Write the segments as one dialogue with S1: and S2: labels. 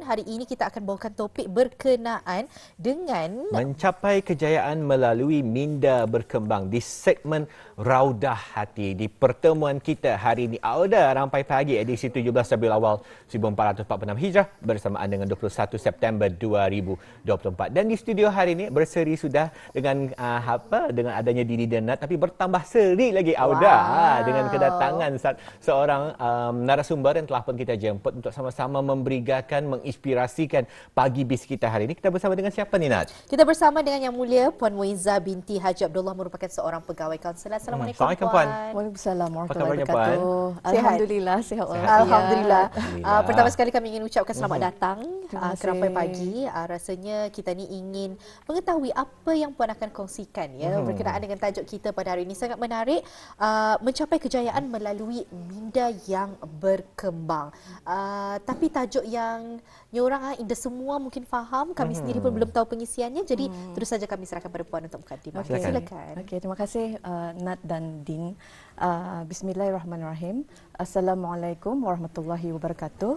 S1: Hari ini kita akan bawakan topik berkenaan dengan
S2: mencapai kejayaan melalui minda berkembang di segmen Raudah Hati. Di pertemuan kita hari ini, Auda Rampai Pagi edisi 17 Rabiul Awal 1446 Hijrah bersamaan dengan 21 September 2024. Dan di studio hari ini berseri sudah dengan dengan adanya Dini dan Nat, tapi bertambah seri lagi Auda dengan kedatangan seorang narasumber yang telah pun kita jemput untuk sama-sama memberigakan, menginspirasikan pagi bis kita hari ini. Kita bersama dengan siapa ni, Nat?
S1: Kita bersama dengan Yang Mulia Puan Muizzah binti Haji Abdullah, merupakan seorang pegawai kaunselan. Assalamualaikum, Puan.
S3: Waalaikumsalam warahmatullahi
S2: Apa kabarnya,
S3: wabarakatuh. Alhamdulillah, sihat walafiat.
S1: Alhamdulillah. Pertama sekali kami ingin ucapkan selamat datang ke Rampai Pagi. Rasanya kita ni ingin mengetahui apa yang Puan akan kongsikan berkenaan dengan tajuk kita pada hari ini. Sangat menarik, mencapai kejayaan melalui minda yang berkembang. Tapi tajuk yang orang Indah semua mungkin faham, kami sendiri pun belum tahu pengisiannya, jadi terus saja kami serahkan pada Puan untuk mukadimah. Silakan.
S3: Okey, terima kasih Nat dan Din. Bismillahirrahmanirrahim. Assalamualaikum warahmatullahi wabarakatuh.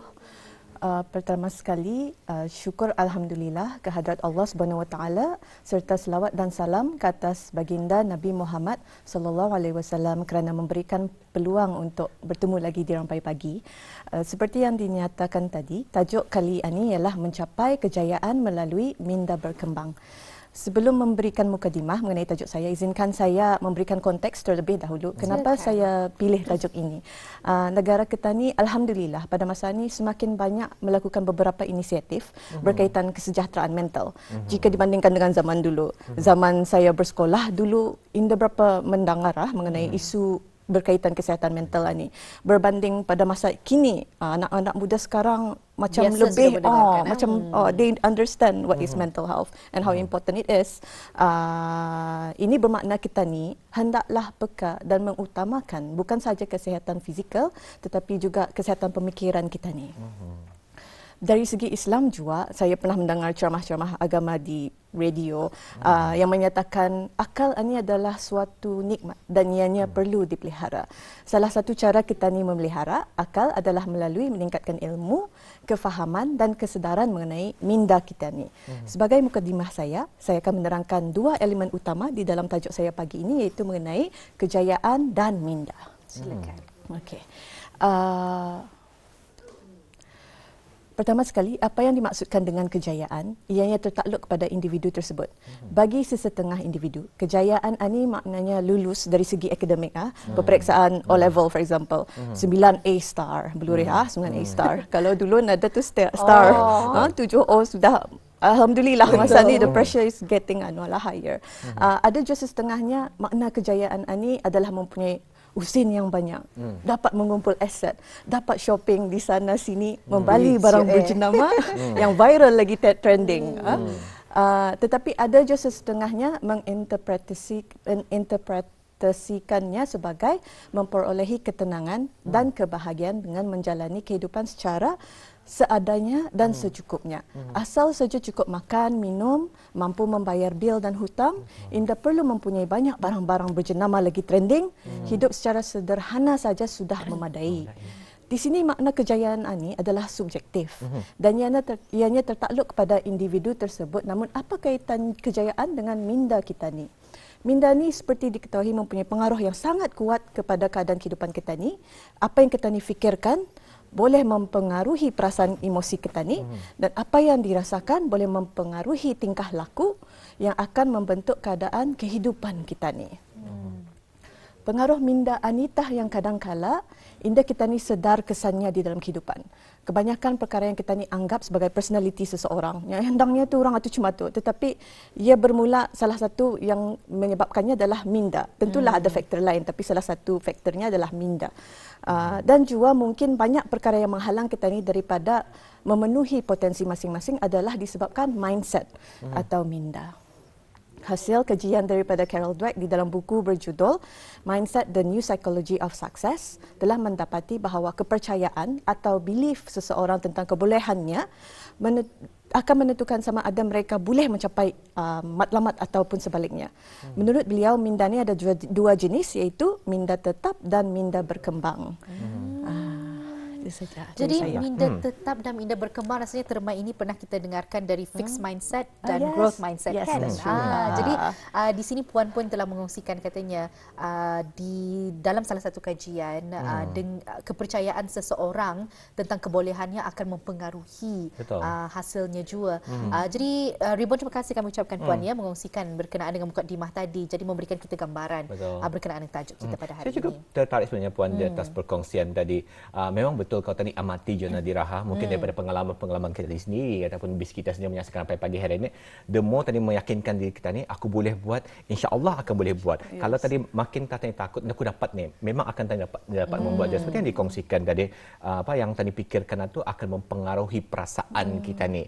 S3: Pertama sekali, syukur Alhamdulillah kehadrat Allah Subhanahu Wa Taala serta selawat dan salam ke atas baginda Nabi Muhammad Sallallahu Alaihi Wasallam kerana memberikan peluang untuk bertemu lagi di Rampai Pagi. Seperti yang dinyatakan tadi, tajuk kali ini ialah mencapai kejayaan melalui minda berkembang. Sebelum memberikan mukadimah mengenai tajuk saya, izinkan saya memberikan konteks terlebih dahulu. Kenapa saya pilih tajuk ini? Negara kita ni, Alhamdulillah, pada masa ini semakin banyak melakukan beberapa inisiatif berkaitan kesejahteraan mental. Jika dibandingkan dengan zaman dulu. Zaman saya bersekolah dulu, Indah berapa mendengar mengenai isu berkaitan kesihatan mental ini. Berbanding pada masa kini, anak-anak muda sekarang macam
S1: biasa
S3: lebih they understand what is mental health and how important it is. Ini bermakna kita ni hendaklah peka dan mengutamakan bukan sahaja kesihatan fizikal tetapi juga kesihatan pemikiran kita ni. Dari segi Islam juga, saya pernah mendengar ceramah-ceramah agama di radio yang menyatakan akal ini adalah suatu nikmat dan ianya perlu dipelihara. Salah satu cara kita ni memelihara akal adalah melalui meningkatkan ilmu, kefahaman dan kesedaran mengenai minda kita ni. Sebagai mukadimah saya akan menerangkan dua elemen utama di dalam tajuk saya pagi ini, iaitu mengenai kejayaan dan minda.
S1: Silakan.
S3: Okey. Pertama sekali, apa yang dimaksudkan dengan kejayaan? Ianya tertakluk kepada individu tersebut. Bagi sesetengah individu, kejayaan ini maknanya lulus dari segi akademik. Peperiksaan O-level, for example. 9A star. Beluri 9A star. Kalau dulu nada tu star. 7O sudah. Alhamdulillah, masa ni the pressure is getting higher. Ada juga setengahnya, makna kejayaan ini adalah mempunyai usin yang banyak, dapat mengumpul aset, dapat shopping di sana sini, membeli barang berjenama yang viral lagi trending. Tetapi ada juga setengahnya menginterpretasikannya sebagai memperolehi ketenangan dan kebahagiaan dengan menjalani kehidupan secara seadanya dan secukupnya. Asal saja cukup makan, minum, mampu membayar bil dan hutang, Indah perlu mempunyai banyak barang-barang berjenama lagi trending, hidup secara sederhana saja sudah memadai. Di sini makna kejayaan ini adalah subjektif dan ianya tertakluk kepada individu tersebut. Namun apa kaitan kejayaan dengan minda kita ni? Minda ni seperti diketahui mempunyai pengaruh yang sangat kuat kepada keadaan kehidupan kita ni. Apa yang kita ni fikirkan boleh mempengaruhi perasaan emosi kita ni, dan apa yang dirasakan boleh mempengaruhi tingkah laku yang akan membentuk keadaan kehidupan kita ni. Pengaruh minda anitah yang kadangkala Indah kita ni sedar kesannya di dalam kehidupan. Kebanyakan perkara yang kita ni anggap sebagai personality seseorang, yang hendaknya tu orang itu cuma tu, tetapi ia bermula, salah satu yang menyebabkannya adalah minda. Tentulah ada faktor lain, tapi salah satu faktornya adalah minda. Dan juga mungkin banyak perkara yang menghalang kita ni daripada memenuhi potensi masing-masing adalah disebabkan mindset atau minda. Hasil kajian daripada Carol Dweck di dalam buku berjudul Mindset: The New Psychology of Success telah mendapati bahawa kepercayaan atau belief seseorang tentang kebolehannya akan menentukan sama ada mereka boleh mencapai matlamat ataupun sebaliknya. Menurut beliau, minda ni ada dua jenis, iaitu minda tetap dan minda berkembang. Itu saja.
S1: Jadi
S3: dari saya.
S1: minda tetap dan minda berkembang rasanya terma ini pernah kita dengarkan dari fixed mindset dan
S3: Yes.
S1: growth mindset
S3: Yes,
S1: kan.
S3: that's true.
S1: Jadi di sini Puan pun telah mengongsikan katanya di dalam salah satu kajian kepercayaan seseorang tentang kebolehannya akan mempengaruhi
S2: Betul.
S1: hasilnya juga. Jadi Ribuan terima kasih kami ucapkan Puan ya mengongsikan berkenaan dengan mukadimah tadi. Jadi memberikan kita gambaran berkenaan dengan tajuk kita pada hari
S2: Saya juga
S1: ini.
S2: tertarik sebenarnya Puan di atas perkongsian tadi. Memang betul kalau tadi amati jurnal diraha, mungkin daripada pengalaman-pengalaman kita sendiri ataupun bis kita sendiri menyaksikan sampai pagi hari ini, the more tadi meyakinkan diri kita ni, aku boleh buat, insya-Allah akan boleh buat.
S3: Yes.
S2: Kalau tadi makin tadi takut, aku dapat ni, memang akan tadi dapat membuat dia. Seperti yang dikongsikan tadi, apa yang tadi fikirkan itu akan mempengaruhi perasaan kita ni.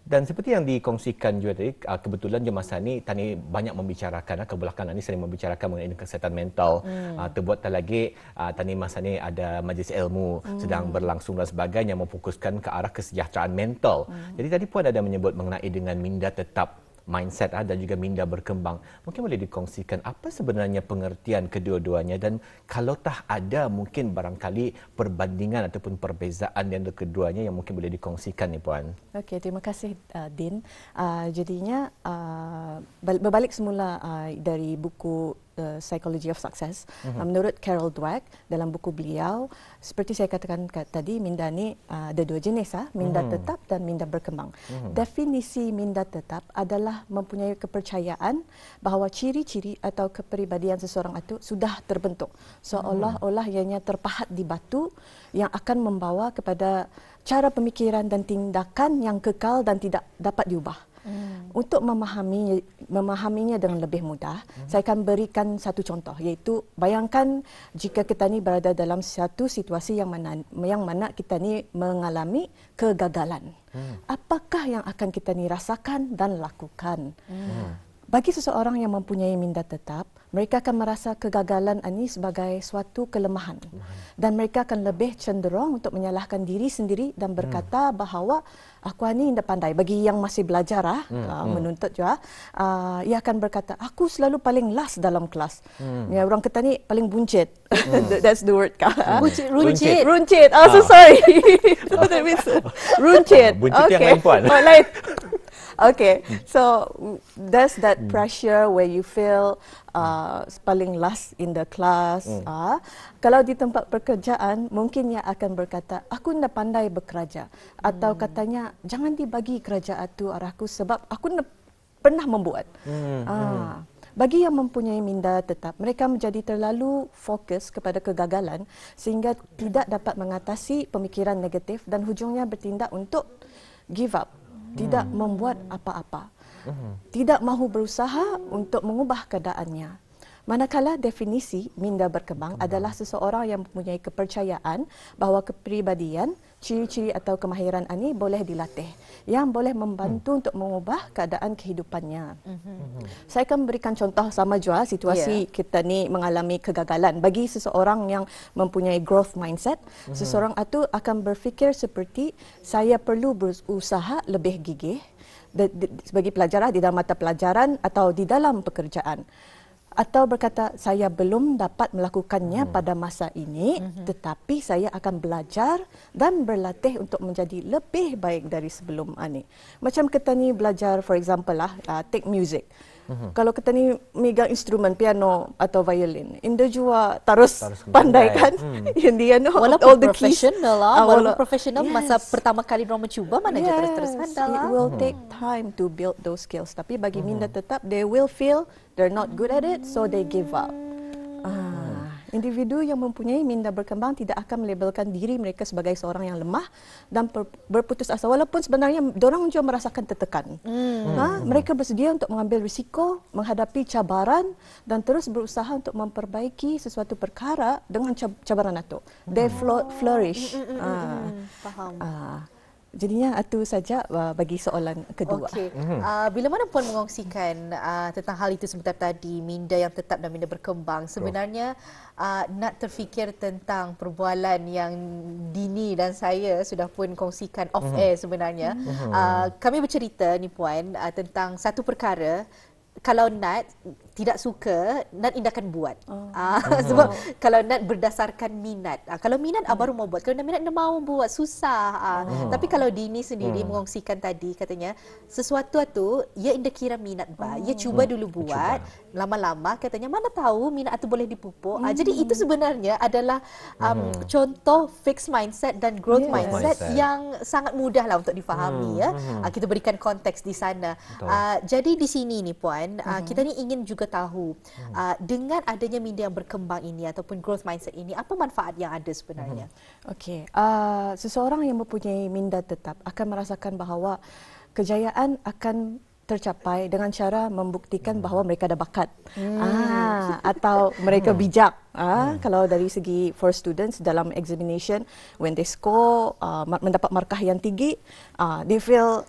S2: Dan seperti yang dikongsikan juga tadi, kebetulan je masa ni tadi banyak membicarakan, kebelakangan ni sering membicarakan mengenai kesihatan mental. Terbuat lagi tadi masa ni ada majlis ilmu sedang berlangsung dan sebagainya memfokuskan ke arah kesejahteraan mental. Jadi tadi Puan ada menyebut mengenai dengan minda tetap mindset dan juga minda berkembang. Mungkin boleh dikongsikan apa sebenarnya pengertian kedua-duanya dan kalau tak ada mungkin barangkali perbandingan ataupun perbezaan di antara keduanya yang mungkin boleh dikongsikan ni Puan.
S3: Okey, terima kasih Din. Jadinya berbalik semula dari buku Psychology of Success. Menurut Carol Dweck dalam buku beliau, seperti saya katakan tadi, minda ni ada dua jenis, minda tetap dan minda berkembang. Definisi minda tetap adalah mempunyai kepercayaan bahawa ciri-ciri atau kepribadian seseorang itu sudah terbentuk, seolah-olah ianya terpahat di batu yang akan membawa kepada cara pemikiran dan tindakan yang kekal dan tidak dapat diubah. Untuk memahaminya dengan lebih mudah, saya akan berikan satu contoh, iaitu bayangkan jika kita ni berada dalam satu situasi yang mana kita ni mengalami kegagalan. Apakah yang akan kita ni rasakan dan lakukan? Bagi seseorang yang mempunyai minda tetap, mereka akan merasa kegagalan ini sebagai suatu kelemahan. Dan mereka akan lebih cenderung untuk menyalahkan diri sendiri dan berkata bahawa aku ni tidak pandai. Bagi yang masih belajar, menuntut juga, ia akan berkata, aku selalu paling last dalam kelas. Ya, orang kata ni paling buncit. That's the word.
S1: Runcit.
S3: Runcit. Oh, so sorry. That means runcit.
S2: Buncit yang lain Puan.
S3: Oh, lain. Okay, so there's that pressure where you feel paling last in the class. Kalau di tempat pekerjaan, mungkin ia akan berkata, aku tidak pandai bekerja. Atau katanya, jangan dibagi kerja itu arahku sebab aku tidak pernah membuat. Bagi yang mempunyai minda tetap, mereka menjadi terlalu fokus kepada kegagalan sehingga tidak dapat mengatasi pemikiran negatif dan hujungnya bertindak untuk give up. Tidak membuat apa-apa. Tidak mahu berusaha untuk mengubah keadaannya. Manakala definisi minda berkembang adalah seseorang yang mempunyai kepercayaan bahawa kepribadian, ciri-ciri atau kemahiran ini boleh dilatih, yang boleh membantu untuk mengubah keadaan kehidupannya. Saya akan berikan contoh sama juga situasi kita ni mengalami kegagalan. Bagi seseorang yang mempunyai growth mindset, seseorang itu akan berfikir seperti saya perlu berusaha lebih gigih sebagai pelajar di dalam mata pelajaran atau di dalam pekerjaan. Atau berkata, saya belum dapat melakukannya pada masa ini, tetapi saya akan belajar dan berlatih untuk menjadi lebih baik dari sebelum ini. Macam kita ni belajar, for example take music. Kalau kita ni megang instrumen piano atau violin, Indo juga terus pandai kan?
S1: Walaupun profesional walaupun profesional masa pertama kali mereka mencuba mana je terus-terus handal.
S3: It will take time to build those skills. Tapi bagi minda tetap, they will feel they're not good at it, so they give up. Individu yang mempunyai minda berkembang tidak akan melabelkan diri mereka sebagai seorang yang lemah dan berputus asa, walaupun sebenarnya mereka juga merasakan tertekan. Mereka bersedia untuk mengambil risiko, menghadapi cabaran dan terus berusaha untuk memperbaiki sesuatu perkara dengan cabaran itu. They flourish.
S1: Faham.
S3: Jadinya itu saja bagi soalan kedua.
S1: Okey. Bila mana Puan mengongsikan tentang hal itu sebentar tadi, minda yang tetap dan minda berkembang, sebenarnya nak terfikir tentang perbualan yang Dini dan saya sudah pun kongsikan off air sebenarnya. Kami bercerita ni Puan tentang satu perkara kalau Nat tidak suka, Nat Indah akan buat. Sebab kalau Nat berdasarkan minat. Kalau minat baru mau buat. Kalau Nat minat, dia mau buat. Susah. Tapi kalau Dini sendiri mengongsikan tadi, katanya, sesuatu tu, ia Indah kira minat ba. Ia cuba dulu buat. Lama-lama, katanya, mana tahu minat itu boleh dipupuk. Jadi itu sebenarnya adalah contoh fixed mindset dan growth mindset yang sangat mudah lah untuk difahami. Kita berikan konteks di sana. Jadi di sini ni Puan, kita ni ingin juga tahu dengan adanya minda yang berkembang ini ataupun growth mindset ini, apa manfaat yang ada sebenarnya?
S3: Okey, seseorang yang mempunyai minda tetap akan merasakan bahawa kejayaan akan tercapai dengan cara membuktikan bahawa mereka ada bakat, atau mereka bijak. Kalau dari segi for students dalam examination, when they score mendapat markah yang tinggi, they feel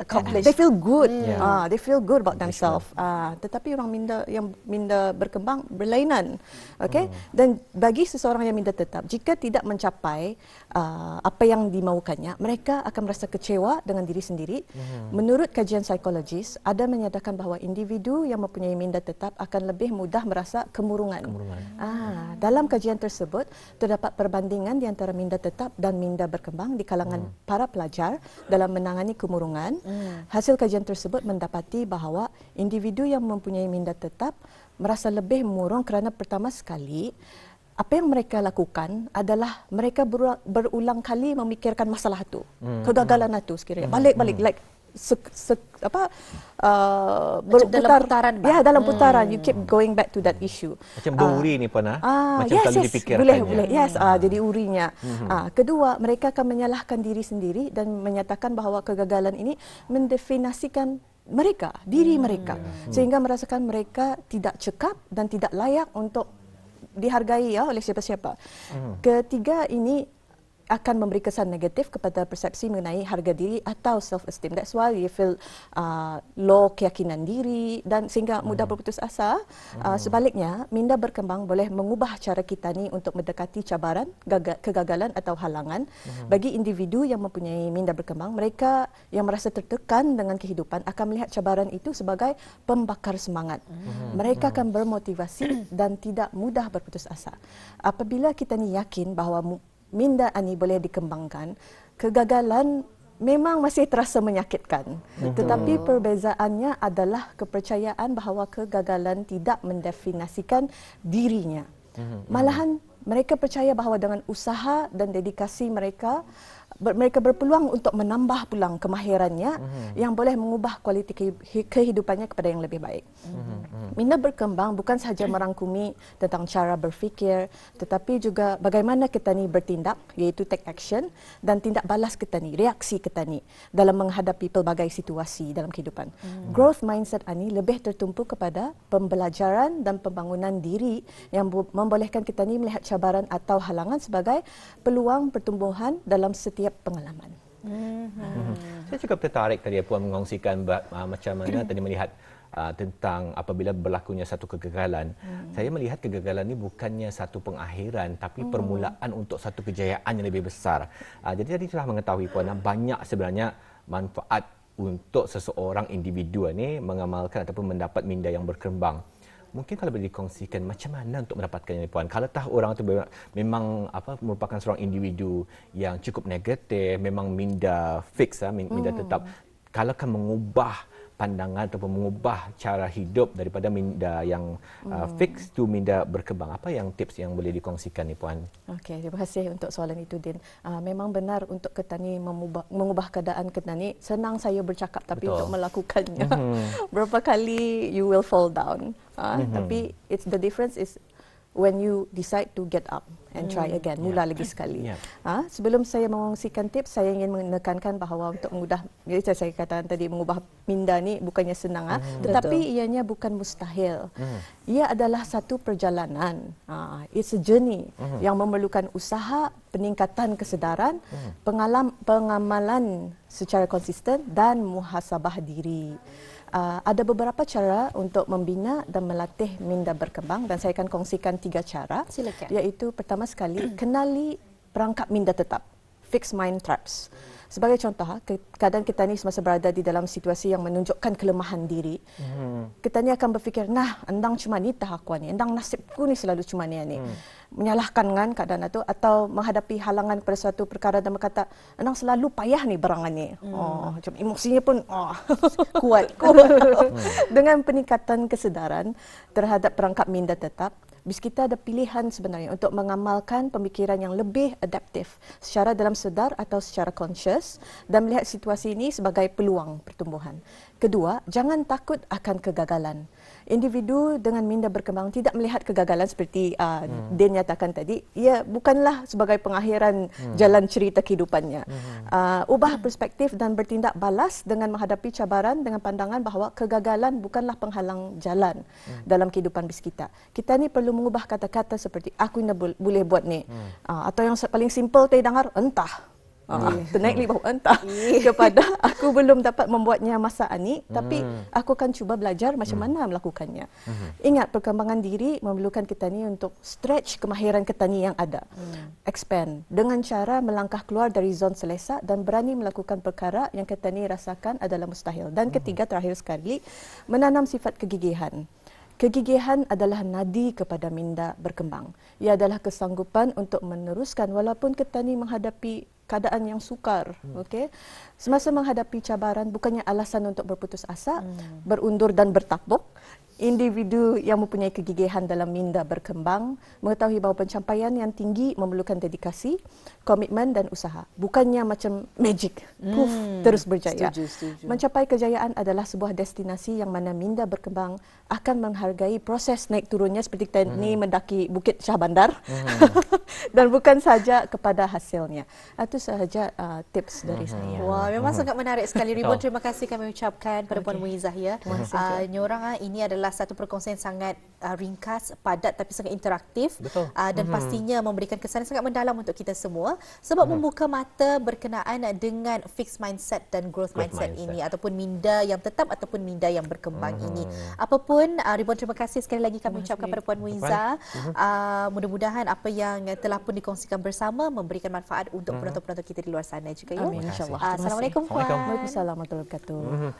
S3: accomplished. They feel good. They feel good about themselves. Tetapi orang minda berkembang berlainan. Okay? Dan bagi seseorang yang minda tetap, jika tidak mencapai apa yang dimaukannya, mereka akan merasa kecewa dengan diri sendiri. Menurut kajian psikologis, ada menyatakan bahawa individu yang mempunyai minda tetap akan lebih mudah merasa kemurungan. Dalam kajian tersebut, terdapat perbandingan di antara minda tetap dan minda berkembang di kalangan para pelajar dalam menangani kemurungan. Hasil kajian tersebut mendapati bahawa individu yang mempunyai minda tetap merasa lebih murung kerana pertama sekali apa yang mereka lakukan adalah mereka berulang kali memikirkan masalah itu, kegagalan itu sekiranya balik-balik like
S1: dalam putaran.
S3: Dalam putaran, you keep going back to that issue.
S2: Macam beruri ni Puan, macam selalu dipikirkannya.
S3: Boleh. Jadi urinya. Kedua, mereka akan menyalahkan diri sendiri dan menyatakan bahawa kegagalan ini mendefinisikan mereka, diri mereka, sehingga merasakan mereka tidak cekap dan tidak layak untuk dihargai oleh siapa-siapa. Ketiga, ini akan memberi kesan negatif kepada persepsi mengenai harga diri atau self-esteem. That's why you feel low keyakinan diri dan sehingga mudah berputus asa. Sebaliknya, minda berkembang boleh mengubah cara kita ni untuk mendekati cabaran, kegagalan atau halangan. Bagi individu yang mempunyai minda berkembang, mereka yang merasa tertekan dengan kehidupan akan melihat cabaran itu sebagai pembakar semangat. Mereka akan bermotivasi dan tidak mudah berputus asa. Apabila kita ni yakin bahawa minda ini boleh dikembangkan, kegagalan memang masih terasa menyakitkan. Tetapi perbezaannya adalah kepercayaan bahawa kegagalan tidak mendefinisikan dirinya. Malahan mereka percaya bahawa dengan usaha dan dedikasi mereka berpeluang untuk menambah pulang kemahirannya yang boleh mengubah kualiti kehidupannya kepada yang lebih baik. Minda berkembang bukan sahaja merangkumi tentang cara berfikir, tetapi juga bagaimana kita ni bertindak, iaitu take action, dan tindak balas kita ni, reaksi kita ni dalam menghadapi pelbagai situasi dalam kehidupan. Growth mindset ini lebih tertumpu kepada pembelajaran dan pembangunan diri yang membolehkan kita ni melihat cabaran atau halangan sebagai peluang pertumbuhan dalam setiap pengalaman.
S2: Saya cukup tertarik tadi Puan mengongsikan macam mana tadi melihat tentang apabila berlakunya satu kegagalan. Saya melihat kegagalan ini bukannya satu pengakhiran tapi permulaan untuk satu kejayaan yang lebih besar. Jadi tadi telah mengetahui Puan, banyak sebenarnya manfaat untuk seseorang individu ini mengamalkan ataupun mendapat minda yang berkembang. Mungkin kalau boleh dikongsikan macam mana untuk mendapatkannya Puan. Kalau tahu orang itu memang merupakan seorang individu yang cukup negatif, memang minda fix, minda tetap. Kalau kan mengubah pandangan ataupun mengubah cara hidup daripada minda yang fix to minda berkembang, apa yang tips yang boleh dikongsikan ni Puan?
S3: Okey, terima kasih untuk soalan itu Din. Memang benar untuk kita ni mengubah keadaan kita ni senang saya bercakap tapi untuk melakukannya berapa kali you will fall down. Tapi the difference is when you decide to get up and try again, mula lagi sekali. Sebelum saya mengongsikan tips, saya ingin menekankan bahawa untuk mudah, jadi saya katakan tadi, mengubah minda ni bukannya senang, tetapi ianya bukan mustahil. Ia adalah satu perjalanan. It's a journey yang memerlukan usaha, peningkatan kesedaran, pengamalan secara konsisten dan muhasabah diri. Ada beberapa cara untuk membina dan melatih minda berkembang dan saya akan kongsikan 3 cara.
S1: Silakan.
S3: Iaitu pertama sekali, kenali perangkap minda tetap, fixed mind traps. Sebagai contoh, kadang kita ni semasa berada di dalam situasi yang menunjukkan kelemahan diri, kita ni akan berfikir, nah, endang cuma ni tah aku ni, endang nasibku ni selalu cuma ni. Menyalahkan kan keadaan itu atau menghadapi halangan pada suatu perkara dan berkata, endang selalu payah ni berangan ni. Macam emosinya pun kuat. Dengan peningkatan kesedaran terhadap perangkap minda tetap, bis kita ada pilihan sebenarnya untuk mengamalkan pemikiran yang lebih adaptif secara dalam sedar atau secara conscious dan melihat situasi ini sebagai peluang pertumbuhan. Kedua, jangan takut akan kegagalan. Individu dengan minda berkembang tidak melihat kegagalan seperti Din nyatakan tadi. Ia bukanlah sebagai pengakhiran jalan cerita kehidupannya. Ubah perspektif dan bertindak balas dengan menghadapi cabaran dengan pandangan bahawa kegagalan bukanlah penghalang jalan dalam kehidupan bis kita. Kita ni perlu mengubah kata-kata seperti aku ni boleh buat ni. Atau yang paling simple tadi dengar entah. Ternaik li bahawa entah kepada aku belum dapat membuatnya masa ini, tapi aku akan cuba belajar macam mana melakukannya. Ingat, perkembangan diri memerlukan kita ni untuk stretch kemahiran kita ni yang ada. Expand dengan cara melangkah keluar dari zon selesa dan berani melakukan perkara yang kita ni rasakan adalah mustahil. Dan ketiga, terakhir sekali, menanam sifat kegigihan. Kegigihan adalah nadi kepada minda berkembang. Ia adalah kesanggupan untuk meneruskan walaupun kita ni menghadapi keadaan yang sukar. Okey. Semasa menghadapi cabaran bukannya alasan untuk berputus asa, berundur dan bertapuk. Individu yang mempunyai kegigihan dalam minda berkembang mengetahui bahawa pencapaian yang tinggi memerlukan dedikasi, komitmen dan usaha. Bukannya macam magic, poof, terus berjaya.
S1: Setuju.
S3: Mencapai kejayaan adalah sebuah destinasi yang mana minda berkembang akan menghargai proses naik turunnya seperti kita ni mendaki Bukit Shah Bandar dan bukan saja kepada hasilnya. Itu sahaja tips dari saya.
S1: Wah, memang sangat menarik sekali. Ribuan terima kasih kami ucapkan pada Puan Muizzah ya. Nyorang ini adalah satu perkongsian sangat ringkas, padat tapi sangat interaktif. Dan pastinya memberikan kesan yang sangat mendalam untuk kita semua sebab membuka mata berkenaan dengan fixed mindset dan growth mindset ini ataupun minda yang tetap ataupun minda yang berkembang ini. Apapun, ribuan terima kasih sekali lagi kami ucapkan pada Puan Muizzah. Mudah-mudahan apa yang telah pun dikongsikan bersama memberikan manfaat untuk penonton-penonton kita di luar sana juga ya.
S3: Amin, insyaAllah.
S1: Assalamualaikum Puan.
S3: Waalaikumsalam warahmatullahi wabarakatuh.